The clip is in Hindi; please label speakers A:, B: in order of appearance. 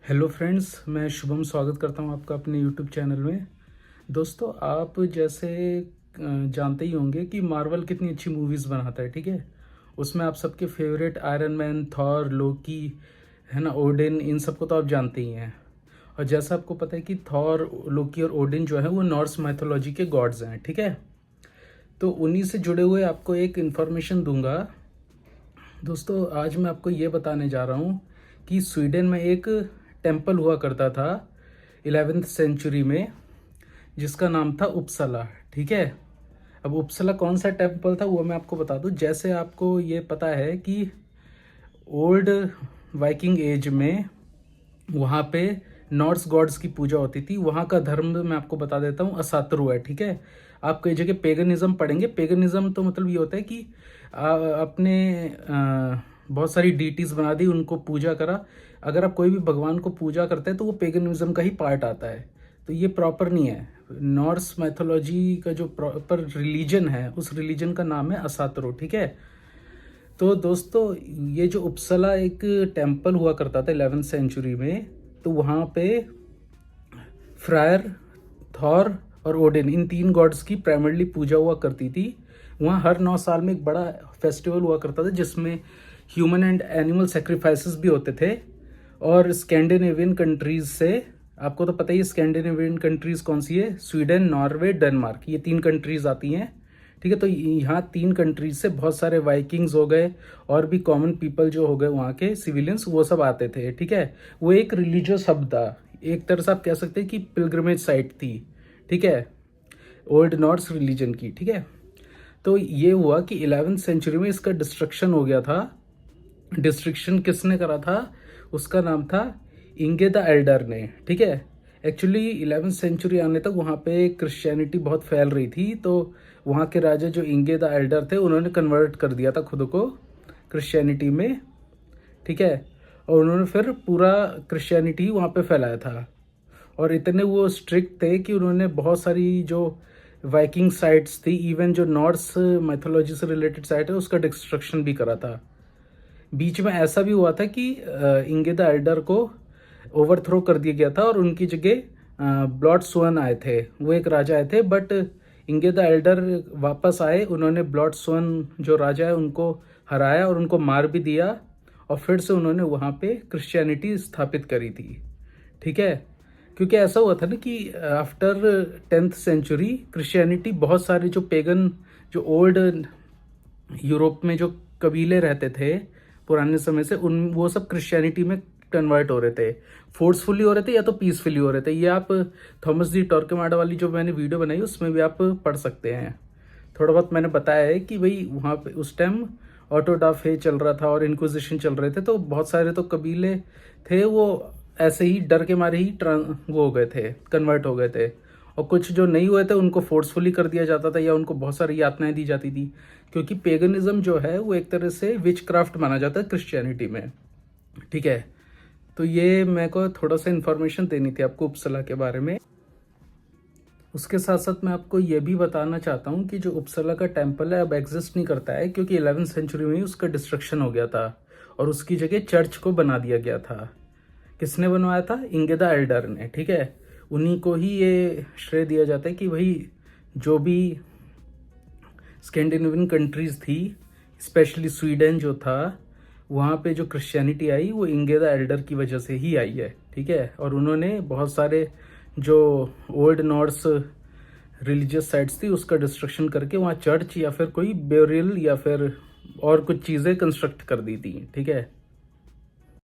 A: हेलो फ्रेंड्स, मैं शुभम स्वागत करता हूं आपका अपने यूट्यूब चैनल में। दोस्तों, आप जैसे जानते ही होंगे कि मार्वल कितनी अच्छी मूवीज़ बनाता है, ठीक है। उसमें आप सबके फेवरेट आयरन मैन, थॉर, लोकी, है ना, ओडिन, इन सबको तो आप जानते ही हैं। और जैसा आपको पता है कि थॉर, लोकी और ओडिन जो है वो नॉर्स माइथोलॉजी के गॉड्स हैं, ठीक है। तो उन्हीं से जुड़े हुए आपको एक इन्फॉर्मेशन दूंगा। दोस्तों, आज मैं आपको ये बताने जा रहा हूँ कि स्वीडन में एक टेम्पल हुआ करता था 11वीं सेंचुरी में, जिसका नाम था उपसला, ठीक है। अब उपसला कौन सा टेम्पल था वो मैं आपको बता दूं। जैसे आपको ये पता है कि ओल्ड वाइकिंग एज में वहाँ पे नॉर्स गॉड्स की पूजा होती थी। वहाँ का धर्म मैं आपको बता देता हूँ, असातरु है, ठीक है। आप कई जगह पेगनिज्म पढ़ेंगे। पेगनिज्म तो मतलब ये होता है कि अपने बहुत सारी डीटीज बना दी, उनको पूजा करा। अगर आप कोई भी भगवान को पूजा करते हैं तो वो पेगनिज्म का ही पार्ट आता है। तो ये प्रॉपर नहीं है। नॉर्स मैथोलॉजी का जो प्रॉपर रिलीजन है, उस रिलीजन का नाम है असातरो, ठीक है। तो दोस्तों, ये जो उपसला एक टेम्पल हुआ करता था 11वीं सेंचुरी में, तो वहाँ पे फ्रायर, थॉर और ओडिन, इन तीन गॉड्स की प्राइमरली पूजा हुआ करती थी। वहाँ हर 9 साल में एक बड़ा फेस्टिवल हुआ करता था जिसमें ह्यूमन एंड एनिमल सेक्रीफाइसेस भी होते थे। और स्कैंडिनेवियन कंट्रीज से, आपको तो पता ही है स्कैंडिनेवियन कंट्रीज कौन सी है, स्वीडन, नॉर्वे, डेनमार्क, ये 3 कंट्रीज आती हैं, ठीक है। तो यहाँ 3 कंट्रीज से बहुत सारे वाइकिंग्स हो गए और भी कॉमन पीपल जो हो गए, वहाँ के सिविलियंस, वो सब आते थे, ठीक है। वो एक रिलीजियस हब था, एक तरह से आप कह सकते हैं कि पिलग्रिमेज साइट थी, ठीक है, ओल्ड नॉर्स रिलीजन की, ठीक है। तो ये हुआ कि 11वीं सेंचुरी में इसका डिस्ट्रक्शन हो गया था। डिस्ट्रक्शन किसने करा था? उसका नाम था इंगे द एल्डर ने, ठीक है। एक्चुअली 11वीं सेंचुरी आने तक वहाँ पे क्रिश्चियनिटी बहुत फैल रही थी। तो वहाँ के राजा जो इंगे द एल्डर थे, उन्होंने कन्वर्ट कर दिया था खुद को क्रिश्चियनिटी में, ठीक है। और उन्होंने फिर पूरा क्रिश्चियनिटी वहाँ पे फैलाया था। और इतने वो स्ट्रिक्ट थे कि उन्होंने बहुत सारी जो वाइकिंग साइट्स थी, इवन जो नॉर्स मैथोलॉजी से रिलेटेड साइट है, उसका डिस्ट्रक्शन भी करा था। बीच में ऐसा भी हुआ था कि इंगे द एल्डर को ओवरथ्रो कर दिया गया था और उनकी जगह ब्लॉड स्वन आए थे, वो एक राजा आए थे। बट इंगे द एल्डर वापस आए, उन्होंने ब्लॉड स्वन जो राजा है उनको हराया और उनको मार भी दिया। और फिर से उन्होंने वहाँ पे क्रिश्चियनिटी स्थापित करी थी, ठीक है। क्योंकि ऐसा हुआ था ना कि आफ्टर 10th सेंचुरी क्रिश्चियनिटी, बहुत सारे जो पेगन, जो ओल्ड यूरोप में जो कबीले रहते थे पुराने समय से, उन वो सब क्रिश्चियनिटी में कन्वर्ट हो रहे थे। फोर्सफुली हो रहे थे या तो पीसफुली हो रहे थे। ये आप थॉमस डी टॉर्केमाडा वाली जो मैंने वीडियो बनाई उसमें भी आप पढ़ सकते हैं। थोड़ा बहुत मैंने बताया है कि भाई वहाँ पे उस टाइम ऑटो डा फे चल रहा था और इंक्विजिशन चल रहे थे। तो बहुत सारे तो कबीले थे, वो ऐसे ही डर के मारे ही वो हो गए थे, कन्वर्ट हो गए थे। और कुछ जो नहीं हुए थे उनको फोर्सफुली कर दिया जाता था या उनको बहुत सारी यातनाएं दी जाती थी। क्योंकि पेगनिज्म जो है वो एक तरह से विच क्राफ्ट माना जाता है क्रिश्चियनिटी में, ठीक है। तो ये मेरे को थोड़ा सा इन्फॉर्मेशन देनी थी आपको उपसला के बारे में। उसके साथ साथ मैं आपको ये भी बताना चाहता हूँ कि जो उपसला का टेम्पल है अब एग्जिस्ट नहीं करता है, क्योंकि 11वीं सेंचुरी में ही उसका डिस्ट्रक्शन हो गया था और उसकी जगह चर्च को बना दिया गया था। किसने बनवाया था? इंगे द एल्डर ने, ठीक है। उन्हीं को ही ये श्रेय दिया जाता है कि भाई जो भी स्कैंडिनेवियन कंट्रीज थी, स्पेशली स्वीडन जो था, वहाँ पे जो क्रिश्चियनिटी आई वो इंगे द एल्डर की वजह से ही आई है, ठीक है। और उन्होंने बहुत सारे जो ओल्ड नॉर्स रिलीजियस साइट्स थी उसका डिस्ट्रक्शन करके वहाँ चर्च या फिर कोई बेरियल या फिर और कुछ चीज़ें कंस्ट्रक्ट कर दी थी, ठीक है।